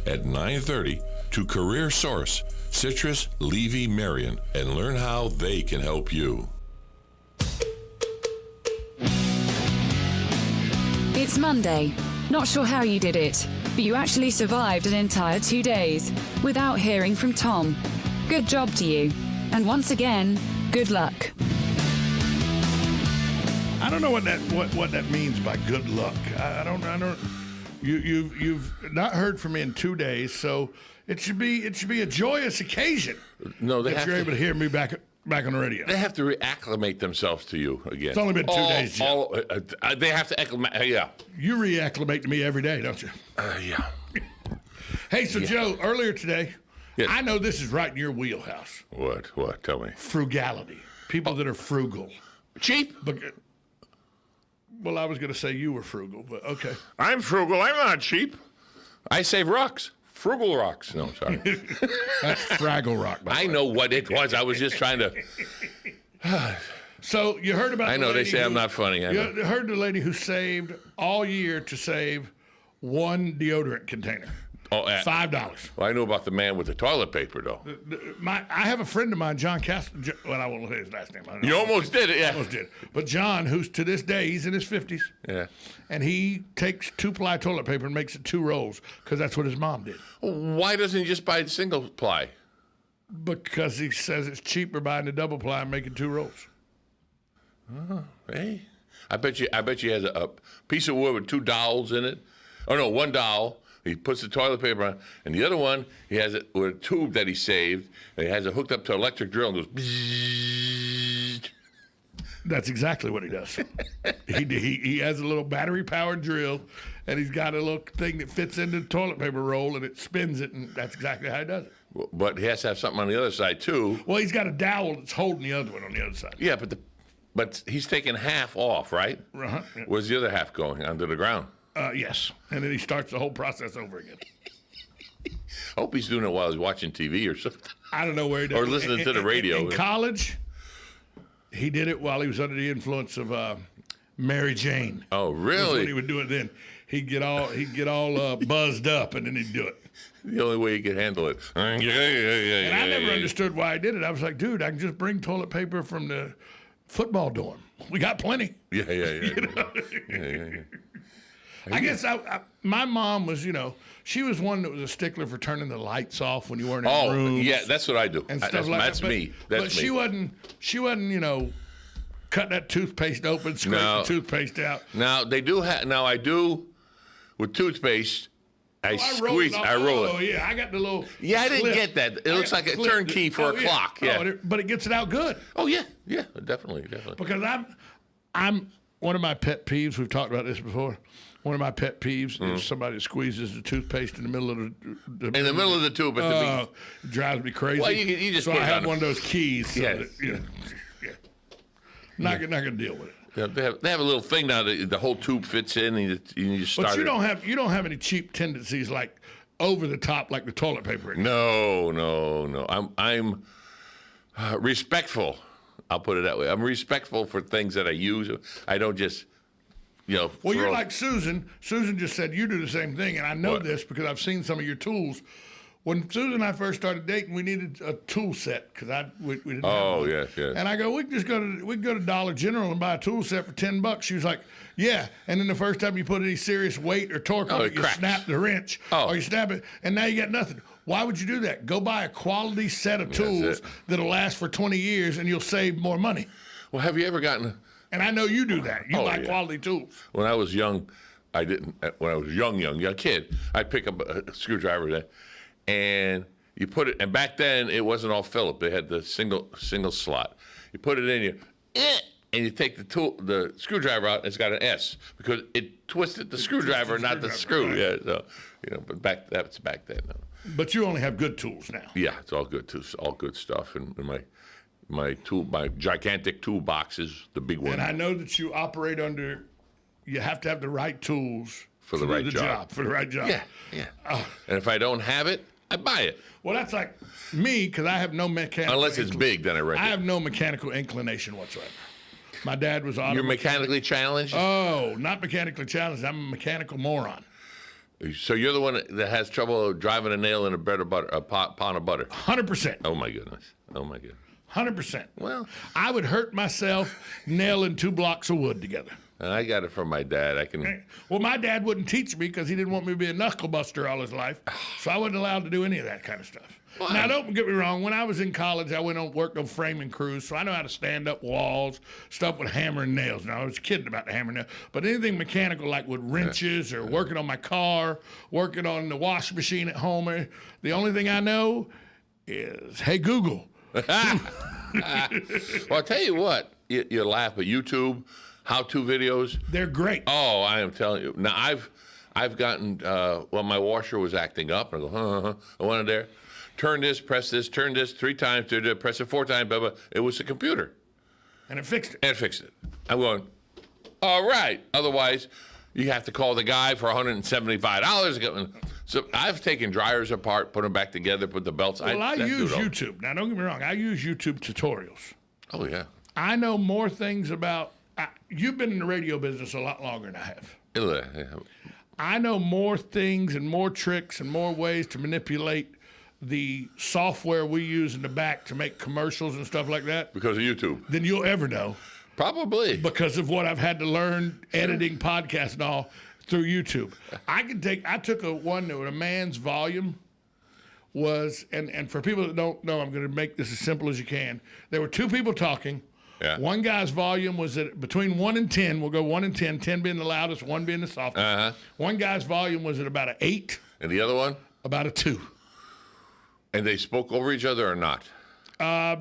at 9:30 to Career Source, Citrus, Levy, Marion, and learn how they can help you. It's Monday. Not sure how you did it, but you actually survived an entire 2 days without hearing from Tom. Good job to you. And once again, good luck. I don't know what that means by good luck. I don't. You've not heard from me in 2 days, so it should be a joyous occasion. No, if you're able to hear me back on the radio. They have to reacclimate themselves to you again. It's only been 2 days, Joe. They have to acclimate. Yeah. You reacclimate to me every day, don't you? Yeah. Hey, so Joe, earlier today, yes. I know this is right in your wheelhouse. What? Tell me. Frugality. People that are frugal. Cheap? Well, I was going to say you were frugal, but okay. I'm frugal. I'm not cheap. I save rocks. Frugal rocks. No, sorry. That's Fraggle Rock. I know what it was. I was just trying to. So you heard about. I know they say I'm not funny. You heard the lady who saved all year to save one deodorant container. Oh, $5. Well, I know about the man with the toilet paper, though. I have a friend of mine, John Castle. Well, I won't say his last name. You almost did it, yeah. Almost did. But John, who's to this day, he's in his 50s. Yeah. And he takes 2-ply toilet paper and makes it 2 rolls because that's what his mom did. Why doesn't he just buy single ply? Because he says it's cheaper buying the double ply and making 2 rolls. Oh, hey. I bet you he has a piece of wood with 2 dowels in it. Oh, no, 1 dowel. He puts the toilet paper on, and the other one, he has it with a tube that he saved, and he has it hooked up to an electric drill and goes bzzz. That's exactly what he does. he has a little battery-powered drill, and he's got a little thing that fits into the toilet paper roll, and it spins it, and that's exactly how he does it. But he has to have something on the other side, too. Well, he's got a dowel that's holding the other one on the other side. Yeah, but he's taking half off, right? Uh-huh. Yeah. Where's the other half going? Under the ground? Yes, and then he starts the whole process over again. I hope he's doing it while he's watching TV or something. I don't know where he does. Or listening to the radio. In college, he did it while he was under the influence of Mary Jane. Oh, really? That's what he would do it then. He'd get all buzzed up, and then he'd do it. The only way he could handle it. And I never understood why I did it. I was like, dude, I can just bring toilet paper from the football dorm. We got plenty. Yeah. You know? Yeah. I guess my mom was, she was one that was a stickler for turning the lights off when you weren't in rooms. Yeah, that's what I do. And stuff like that's that. Me. But she wasn't, cut that toothpaste open, scrape the toothpaste out. Now they do I do with toothpaste. I roll it. Oh yeah, I got the little. Yeah, I didn't get that. It looks like a turnkey for a clock. Yeah, but it gets it out good. Oh yeah, definitely. Because I'm one of my pet peeves. We've talked about this before. One of my pet peeves is somebody squeezes the toothpaste in the middle of the middle of the tube. It drives me crazy. Well, you just so I have one of those keys. So yes. Not gonna deal with it. Yeah, they have a little thing now that the whole tube fits in, and you just start. But you don't have any cheap tendencies like over the top like the toilet paper. No. I'm respectful. I'll put it that way. I'm respectful for things that I use. I don't just. Well, you're like Susan. Susan just said you do the same thing, and I know this because I've seen some of your tools. When Susan and I first started dating, we needed a tool set because we didn't. Oh have one. Yes. And I go, we can go to Dollar General and buy a tool set for $10. She was like, yeah. And then the first time you put any serious weight or torque on it, you snap the wrench or you snap it, and now you got nothing. Why would you do that? Go buy a quality set of tools that'll last for 20 years, and you'll save more money. Well, have you ever gotten? And I know you do that. You buy quality tools. When I was young, I didn't. When I was young kid, I'd pick up a screwdriver there, and you put it. And back then, it wasn't all Phillips. They had the single slot. You put it in you, and you take the screwdriver out. And it's got an S because it twisted the screwdriver, not the screw. Right. Yeah. So but that's back then. But you only have good tools now. Yeah, it's all good tools, all good stuff, and my gigantic toolbox is the big one. And I know that you operate under. You have to have the right tools for the right job. For the right job. Yeah. And if I don't have it, I buy it. Well, that's like me because I have no mechanical. Unless it's big, then I rent it. I have no mechanical inclination whatsoever. My dad was auto. You're mechanically challenged? Oh, not mechanically challenged. I'm a mechanical moron. So you're the one that has trouble driving a nail in a bread of butter, a pound of butter. 100%. Oh my goodness. 100%. Well, I would hurt myself nailing 2 blocks of wood together. and I got it from my dad. I can. Well, my dad wouldn't teach me because he didn't want me to be a knuckle buster all his life, so I wasn't allowed to do any of that kind of stuff. Well, now, don't get me wrong. When I was in college, I worked on framing crews, so I know how to stand up walls, stuff with hammer and nails. Now, I was kidding about the hammer and nails, but anything mechanical like with wrenches or working on my car, working on the washing machine at home, the only thing I know is, hey, Google. Well, I'll tell you what, you laugh, but YouTube how-to videos. They're great. Oh, I am telling you. Now, I've gotten, my washer was acting up, and I go, I went in there. Turn this, press this, turn this 3 times, press it 4 times, blah, blah. It was the computer. And it fixed it. And it fixed it. I'm going, all right. Otherwise, you have to call the guy for $175. So I've taken dryers apart, put them back together, put the belts. Well, I use YouTube. Now, don't get me wrong. I use YouTube tutorials. Oh, yeah. I know more things about, you've been in the radio business a lot longer than I have. Yeah. I know more things and more tricks and more ways to manipulate the software we use in the back to make commercials and stuff like that Because of YouTube. than you'll ever know. Probably. Because of what I've had to learn editing podcasts and all through YouTube. I took one that a man's volume was, and for people that don't know, I'm going to make this as simple as you can. There were 2 people talking. Yeah. One guy's volume was at between 1 and 10. We'll go 1 and 10, 10 being the loudest, 1 being the softest. Uh-huh. One guy's volume was at about an 8. And the other one? About a 2. And they spoke over each other or not?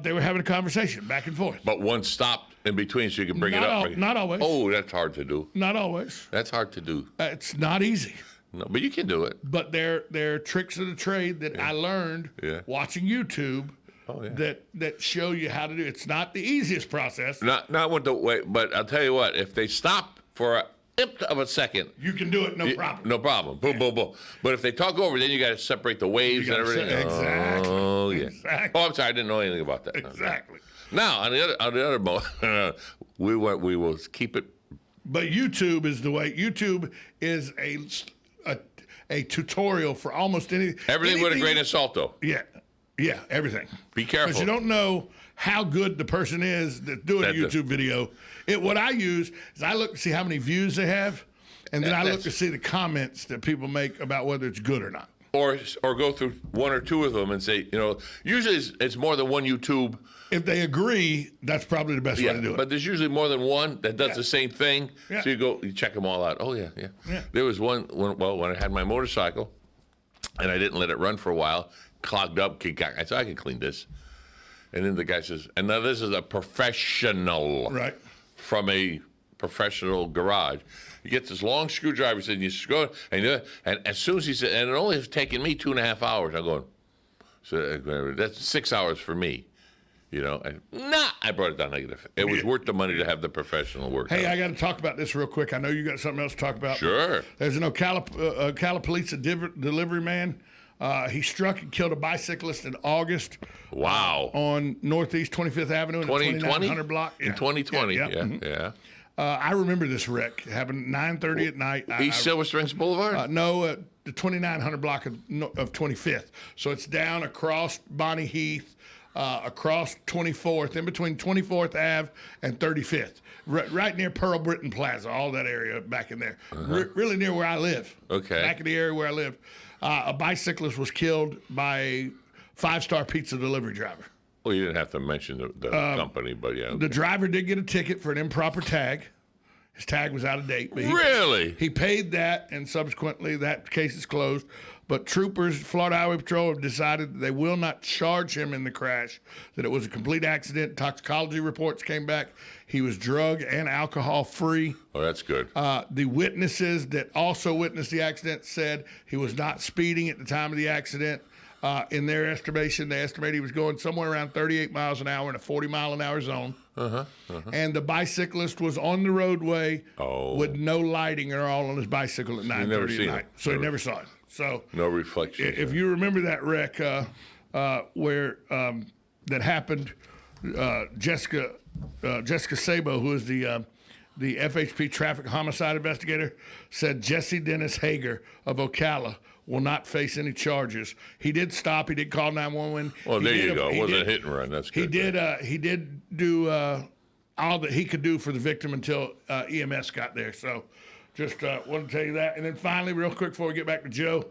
They were having a conversation back and forth. But one stopped in between so you can bring it up. Not always. Oh, that's hard to do. Not always. That's hard to do. It's not easy. No, but you can do it. But they're tricks of the trade that I learned watching YouTube that show you how to do it. It's not the easiest process. Not with the way, but I'll tell you what, if they stop for a tenth of a second, you can do it, no problem. No problem. Boom, boom, boom. But if they talk over, then you got to separate the waves and everything. Exactly. Oh, yeah. Exactly. Oh, I'm sorry, I didn't know anything about that. Exactly. Now, on the other moment, we will keep it. But YouTube is the way. YouTube is a tutorial for almost anything. Everything with a grain of salt, though. Yeah, everything. Be careful. Because you don't know how good the person is that's doing a YouTube video. What I use is I look to see how many views they have, and then I look to see the comments that people make about whether it's good or not. Or go through 1 or 2 of them and say, usually it's more than one YouTube. If they agree, that's probably the best way to do it. But there's usually more than one that does the same thing. Yeah. So you check them all out. Oh, yeah. There was one, when I had my motorcycle, and I didn't let it run for a while, clogged up. I said, I can clean this. And then the guy says, and now this is a professional. Right. From a professional garage. He gets this long screwdriver, and you screw it, and as soon as he said, and it only has taken me 2.5 hours, I'm going, so that's 6 hours for me. I brought it down negative. It was worth the money to have the professional work. Hey, I got to talk about this real quick. I know you got something else to talk about. Sure. There's an Ocala police delivery man. He struck and killed a bicyclist in August. Wow. On Northeast 25th Avenue in the 2900 block. In 2020. Yeah. I remember this wreck. It happened 9:30 at night. East Silver Springs Boulevard? No, the 2900 block of 25th. So it's down across Bonnie Heath, across 24th, in between 24th Ave and 35th. Right near Pearl Britton Plaza, all that area back in there. Really near where I live. Okay. Back in the area where I live. A bicyclist was killed by a 5-star pizza delivery driver. Well, you didn't have to mention the company, but yeah. Okay. The driver did get a ticket for an improper tag. His tag was out of date. But Really? He paid that, and subsequently that case is closed. But troopers, Florida Highway Patrol, have decided that they will not charge him in the crash, that it was a complete accident. Toxicology reports came back. He was drug and alcohol free. Oh, that's good. The witnesses that also witnessed the accident said he was not speeding at the time of the accident. In their estimation, they estimate he was going somewhere around 38 miles an hour in a 40-mile-an-hour zone. And the bicyclist was on the roadway with no lighting at all on his bicycle at 9:30 at night. So he never saw it. So no reflection. If you remember that wreck where that happened, Jessica Sabo, who is the the FHP traffic homicide investigator, said Jesse Dennis Hager of Ocala will not face any charges. He did stop. He did call 911. Well, there you go. It wasn't a hit and run. That's good. He did do all that he could do for the victim until EMS got there. So just wanted to tell you that. And then finally, real quick before we get back to Joe,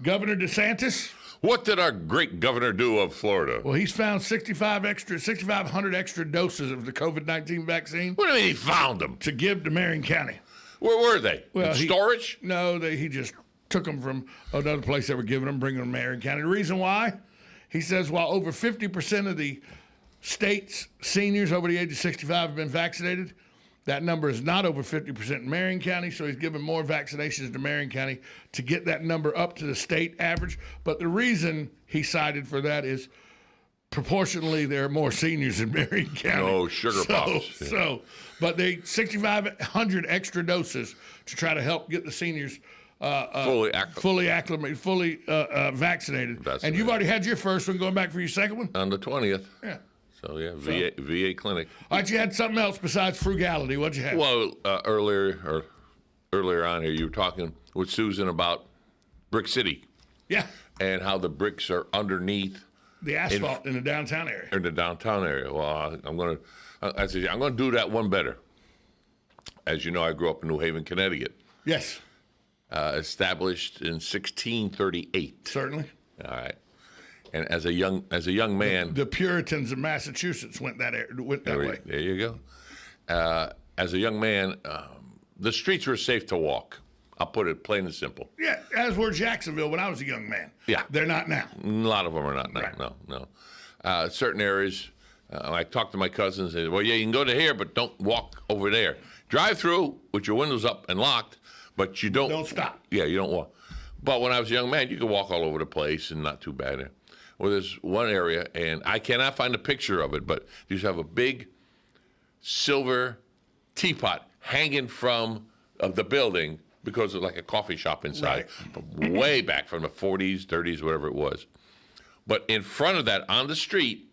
Governor DeSantis. What did our great governor do of Florida? Well, he's found 6,500 extra doses of the COVID-19 vaccine. What do you mean he found them? To give to Marion County. Where were they? Well, in storage? No, he just took them from another place they were giving them, bringing them to Marion County. The reason why? He says while over 50% of the state's seniors over the age of 65 have been vaccinated, that number is not over 50% in Marion County, so he's giving more vaccinations to Marion County to get that number up to the state average. But the reason he cited for that is proportionally there are more seniors in Marion County. Oh, sugar pops. Yeah. But they 6,500 extra doses to try to help get the seniors fully vaccinated. And you've already had your first one, going back for your second one? On the 20th. Yeah. So, yeah, VA clinic. All right, you had something else besides frugality. What'd you have? Well, earlier on here, you were talking with Susan about Brick City. Yeah. And how the bricks are underneath the asphalt in the downtown area. In the downtown area. Well, I'm going to do that one better. As you know, I grew up in New Haven, Connecticut. Yes. Established in 1638. Certainly. All right. And as a young man, the Puritans of Massachusetts went that way. There you go. As a young man, the streets were safe to walk. I'll put it plain and simple. Yeah, as were Jacksonville when I was a young man. Yeah, they're not now. A lot of them are not now. Right. No. Certain areas, I talked to my cousins. They said, "Well, yeah, you can go to here, but don't walk over there. Drive through with your windows up and locked, but you don't stop. Yeah, you don't walk." But when I was a young man, you could walk all over the place and not too bad. Well, there's one area, and I cannot find a picture of it, but you have a big silver teapot hanging from the building because of like a coffee shop inside, right. Way back from the 40s, 30s, whatever it was. But in front of that, on the street,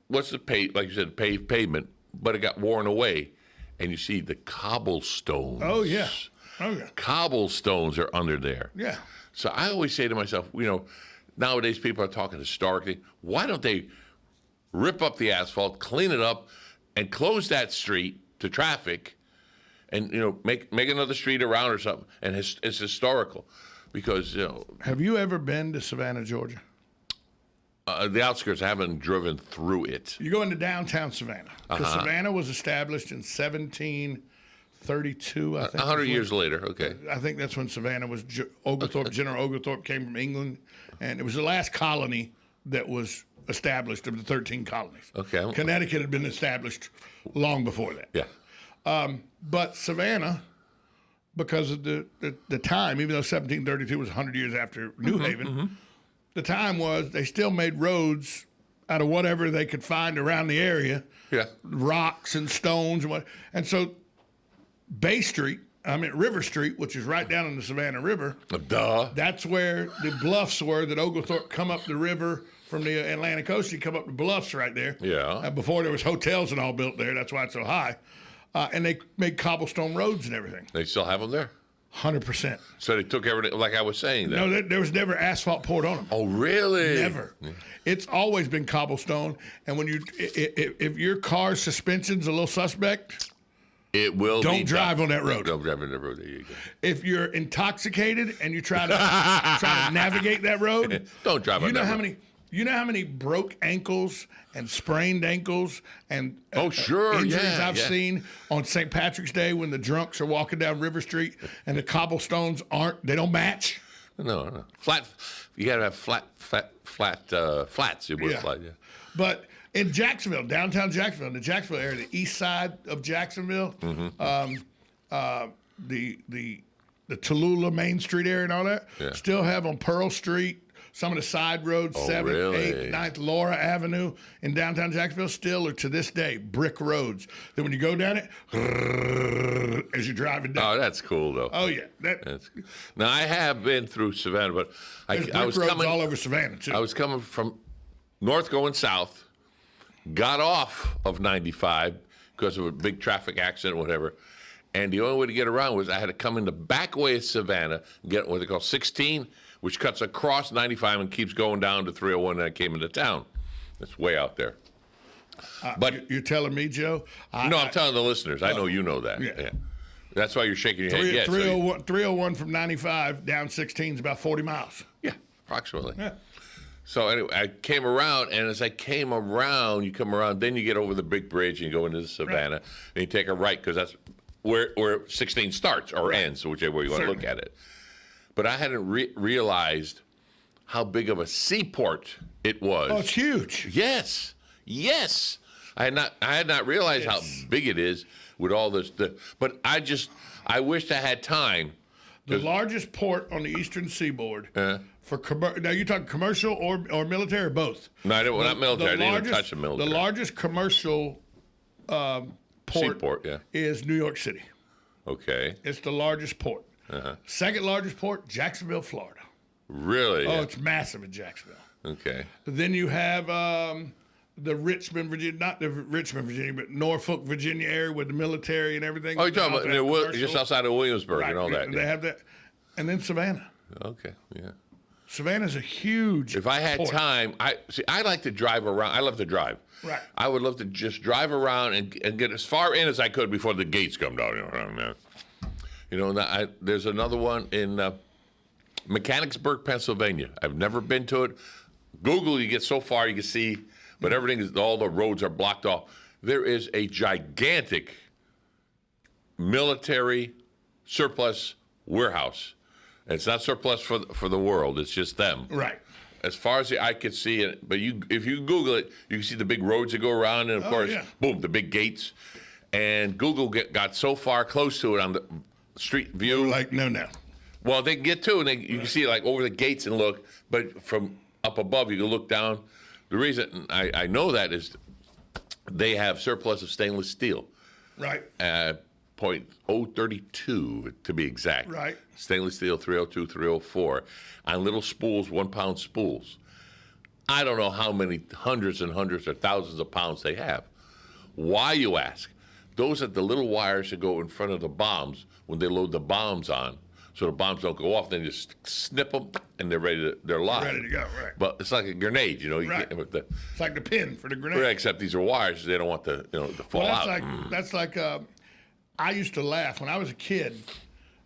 like you said, paved pavement, but it got worn away, and you see the cobblestones. Oh, yeah. Cobblestones are under there. Yeah. So I always say to myself, nowadays people are talking historically. Why don't they rip up the asphalt, clean it up, and close that street to traffic, and make another street around or something? And it's historical, because Have you ever been to Savannah, Georgia? The outskirts. I haven't driven through it. You go into downtown Savannah, because Savannah was established in 1732. I think 100 years later. Okay. I think that's when Savannah was. General Oglethorpe came from England, and it was the last colony that was established of the 13 colonies. Okay. Connecticut had been established long before that. Yeah. But Savannah, because of the time, even though 1732 was 100 years after New Haven, the time was they still made roads out of whatever they could find around the area. Yeah. Rocks and stones and what. And so River Street, which is right down in the Savannah River. Duh. That's where the bluffs were that Oglethorpe come up the river from the Atlantic Ocean. You come up the bluffs right there. Yeah. Before there was hotels and all built there. That's why it's so high. And they made cobblestone roads and everything. They still have them there? 100%. So they took everything, like I was saying. No, there was never asphalt poured on them. Oh, really? Never. Yeah. It's always been cobblestone. And when if your car's suspension's a little suspect, it will. Don't drive on that road. Don't drive on that road. There you go. If you're intoxicated and you try to navigate that road, don't drive on that road. You know how many broke ankles and sprained ankles and injuries I've seen on St. Patrick's Day when the drunks are walking down River Street and the cobblestones they don't match? No. Flat. You got to have flats. It was flat, yeah. But in Jacksonville, downtown Jacksonville, in the Jacksonville area, the east side of Jacksonville, the Tallulah Main Street area and all that, still have on Pearl Street, some of the side roads, 7th, 8th, 9th, Laura Avenue in downtown Jacksonville still are to this day brick roads. Then when you go down it, as you're driving down. Oh, that's cool though. Oh yeah, that's cool. Now I have been through Savannah, but I was coming all over Savannah too. I was coming from north going south, got off of 95 because of a big traffic accident or whatever. And the only way to get around was I had to come in the back way of Savannah, get what they call 16, which cuts across 95 and keeps going down to 301, and I came into town. It's way out there. But you're telling me, Joe? No, I'm telling the listeners. I know you know that. Yeah. That's why you're shaking your head. Yeah, 301 from 95 down 16 is about 40 miles. Yeah, approximately. Yeah. So anyway, I came around, and as I came around, you come around, then you get over the big bridge, and you go into the Savannah, and you take a right, because that's where 16 starts or ends, whichever way you want to look at it. But I hadn't realized how big of a seaport it was. Oh, it's huge. Yes. I had not realized how big it is with all this. But I wished I had time. The largest port on the eastern seaboard for now you're talking commercial or military or both? No, not military. I didn't even touch the military. The largest commercial port is New York City. Okay. It's the largest port. Second largest port, Jacksonville, Florida. Really? Oh, it's massive in Jacksonville. Okay. Then you have the Richmond, Virginia, not the Richmond, Virginia, but Norfolk, Virginia area with the military and everything. Oh, you're talking about just outside of Williamsburg and all that. They have that. And then Savannah. Okay, yeah. Savannah's a huge If I had port. time, I like to drive around. I love to drive. Right. I would love to just drive around and get as far in as I could before the gates come down. There's another one in Mechanicsburg, Pennsylvania. I've never been to it. Google, you get so far you can see, but all the roads are blocked off. There is a gigantic military surplus warehouse. And it's not surplus for the world. It's just them. Right. As far as the eye could see it, but if you Google it, you can see the big roads that go around, and of course, boom, the big gates. And Google got so far close to it on the street view. Like, no. Well, they can get to it, and you can see like over the gates and look, but from up above, you can look down. The reason I know that is they have surplus of stainless steel. Right. .032 to be exact. Right. Stainless steel 302, 304 on little spools, 1 pound spools. I don't know how many hundreds and hundreds or thousands of pounds they have. Why, you ask? Those are the little wires that go in front of the bombs when they load the bombs on, so the bombs don't go off. Then you just snip them, and they're they're live. Ready to go, right. But it's like a grenade, you Right. It's like the pin for the grenade. Right, except these are wires. They don't want to fall out. That's like I used to laugh when I was a kid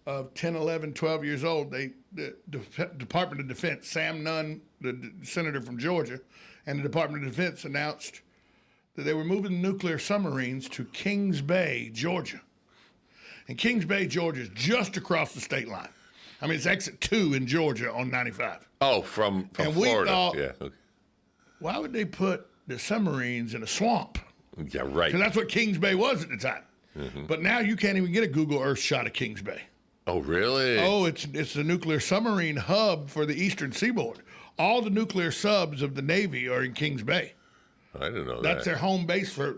of 10, 11, 12 years old. The Department of Defense, Sam Nunn, the senator from Georgia, and the Department of Defense announced that they were moving nuclear submarines to Kings Bay, Georgia. And Kings Bay, Georgia is just across the state line. I mean, it's exit 2 in Georgia on 95. Oh, from and Florida. We thought, yeah. Okay. Why would they put the submarines in a swamp? Yeah, right. Because that's what Kings Bay was at the time. Mm-hmm. But now you can't even get a Google Earth shot of Kings Bay. Oh, really? Oh, it's the nuclear submarine hub for the eastern seaboard. All the nuclear subs of the Navy are in Kings Bay. I didn't know that. That's their home base for,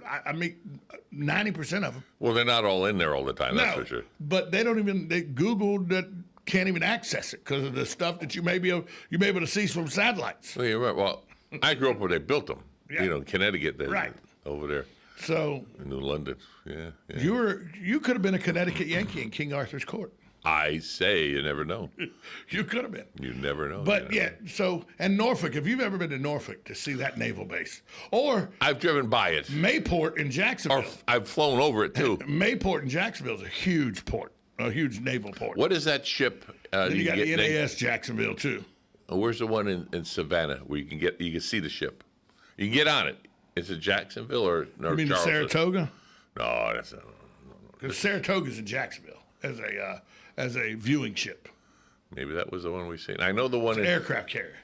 90% of them. Well, they're not all in there all the time, that's for sure. But they don't even, Google can't even access it because of the stuff that you may be able to see from satellites. Well, you're right. Well, I grew up where they built them. Yeah. In Connecticut. Right. Over there. So. In New London. Yeah. You could have been a Connecticut Yankee in King Arthur's court. I say, you never know. You could have been. You never know. But and Norfolk, if you've ever been to Norfolk to see that naval base, or I've driven by it. Mayport in Jacksonville. Or I've flown over it too. Mayport in Jacksonville is a huge port, a huge naval port. What is that ship? Then you got the NAS Jacksonville too. Where's the one in Savannah where you can see the ship? You can get on it. Is it Jacksonville or You mean the Saratoga? No, that's not. Because Saratoga's in Jacksonville as a viewing ship. Maybe that was the one we seen. I know the one in aircraft carrier.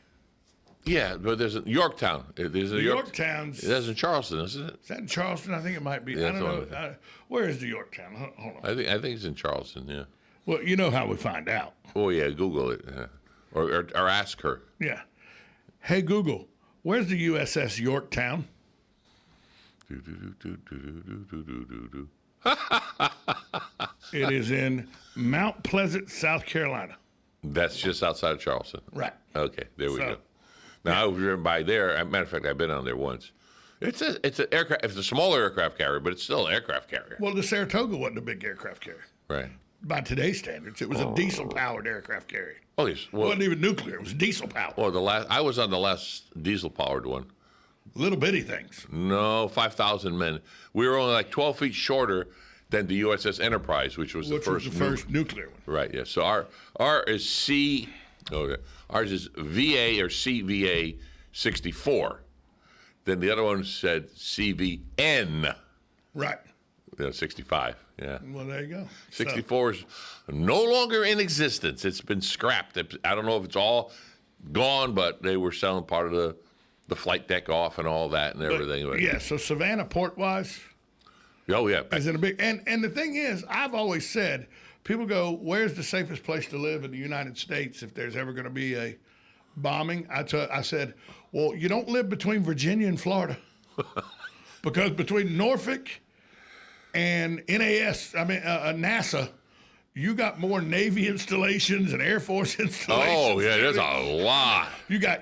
Yeah, but there's a Yorktown. There's a Yorktown's. That's in Charleston, isn't it? Is that in Charleston? I think it might be. Yeah, I don't know. Where is the Yorktown? Hold on. I think it's in Charleston. Yeah. Well, you know how we find out. Oh yeah, Google it, or ask her. Yeah. Hey Google, where's the USS Yorktown? It is in Mount Pleasant, South Carolina. That's just outside of Charleston. Right. Okay, there we go. Now, I've driven by there. As a matter of fact, I've been on there once. It's an aircraft. It's a smaller aircraft carrier, but it's still an aircraft carrier. Well, the Saratoga wasn't a big aircraft carrier. Right. By today's standards, it was a diesel-powered aircraft carrier. Oh, yes. Well, it wasn't even nuclear. It was diesel-powered. Well, I was on the last diesel-powered one. Little bitty things. No, 5,000 men. We were only like 12 feet shorter than the USS Enterprise, which was the first nuclear one. Right. Yeah. So our is ours is VA or CVA 64. Then the other one said CVN. Right. Yeah, 65. Yeah. Well, there you go. 64 is no longer in existence. It's been scrapped. I don't know if it's all gone, but they were selling part of the flight deck off and all that and everything. Yeah. So Savannah Port wise. Oh yeah. Is it a big and the thing is, I've always said, people go, "Where's the safest place to live in the United States if there's ever going to be a bombing?" I said, "Well, you don't live between Virginia and Florida, because between Norfolk and NASA, you got more Navy installations and Air Force installations." Oh yeah, there's a lot. You got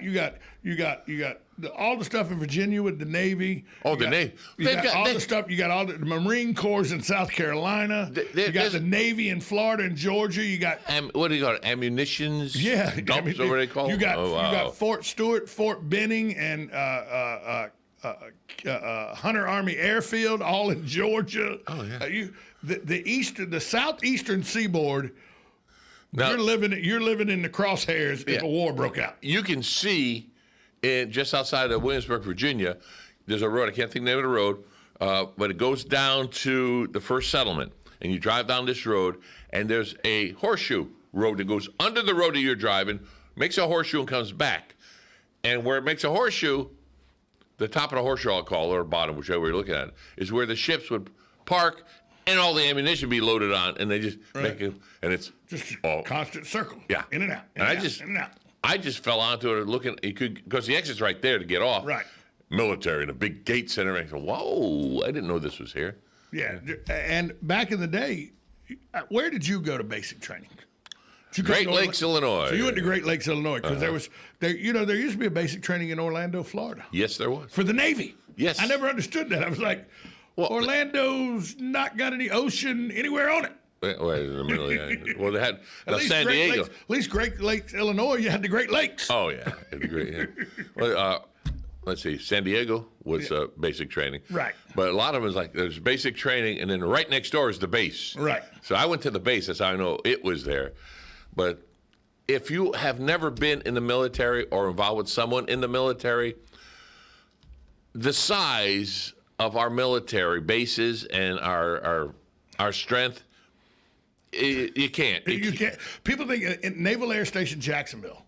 all the stuff in Virginia with the Navy. Oh, the Navy. You got all the stuff. You got all the Marine Corps in South Carolina. You got the Navy in Florida and Georgia. You got what do you call it? Ammunitions? Yeah, dumps, or what they call them? You got Fort Stewart, Fort Benning, and Hunter Army Airfield, all in Georgia. Oh yeah. The southeastern seaboard. Now, you're living in the crosshairs if a war broke out. You can see, just outside of Williamsburg, Virginia, there's a road. I can't think of the name of the road, but it goes down to the first settlement. And you drive down this road, and there's a horseshoe road that goes under the road that you're driving, makes a horseshoe, and comes back. And where it makes a horseshoe, the top of the horseshoe, I'll call it, or bottom, whichever you're looking at, is where the ships would park and all the ammunition be loaded on, and they just make it, and it's just a constant circle. Yeah, in and out. In and out. I just fell onto it looking. You could, because the exit's right there to get off. Right. Military and a big gates and everything. So, whoa! I didn't know this was here. Yeah, and back in the day, where did you go to basic training? Great Lakes, Illinois. So you went to Great Lakes, Illinois, because there used to be a basic training in Orlando, Florida. Yes, there was. For the Navy. Yes. I never understood that. I was like, well, Orlando's not got any ocean anywhere on it. Wait a minute. Well, they had San Diego. Diego. At least Great Lakes, Illinois, you had the Great Lakes. Oh, yeah. It'd be great. Yeah. Well, let's see. San Diego was basic training. Right. But a lot of them is like there's basic training, and then right next door is the base. Right. So I went to the base. That's how I know it was there. But if you have never been in the military or involved with someone in the military, the size of our military bases and our strength, you can't. You can't. People think Naval Air Station Jacksonville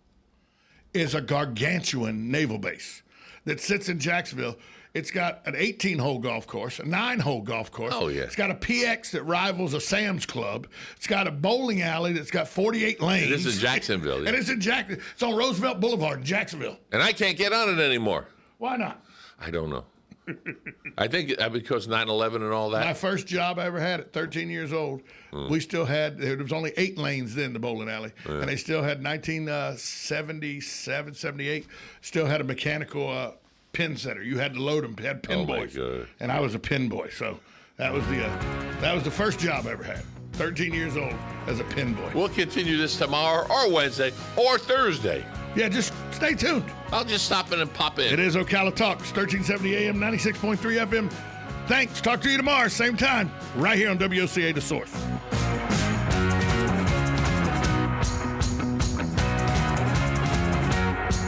is a gargantuan naval base that sits in Jacksonville. It's got an 18-hole golf course, a 9-hole golf course. Oh, yeah. It's got a PX that rivals a Sam's Club. It's got a bowling alley that's got 48 lanes. And this is Jacksonville. Yeah. And it's in Jacksonville. It's on Roosevelt Boulevard in Jacksonville. And I can't get on it anymore. Why not? I don't know. I think because 9/11 and all that. My first job I ever had at 13 years old, we still had, there was only 8 lanes then, the bowling alley. Yeah. And they still had 1977, 78, still had a mechanical pin setter. You had to load them, had pin boys. And I was a pin boy. So that was the first job I ever had. 13 years old as a pin boy. We'll continue this tomorrow or Wednesday or Thursday. Yeah, just stay tuned. I'll just stop in and pop in. It is Ocala Talk, 1370 AM, 96.3 FM. Thanks. Talk to you tomorrow, same time, right here on WOCA, The Source.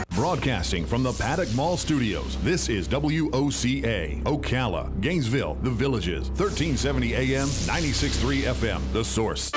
Broadcasting from the Paddock Mall Studios, this is WOCA, Ocala, Gainesville, The Villages, 1370 AM, 96.3 FM, The Source.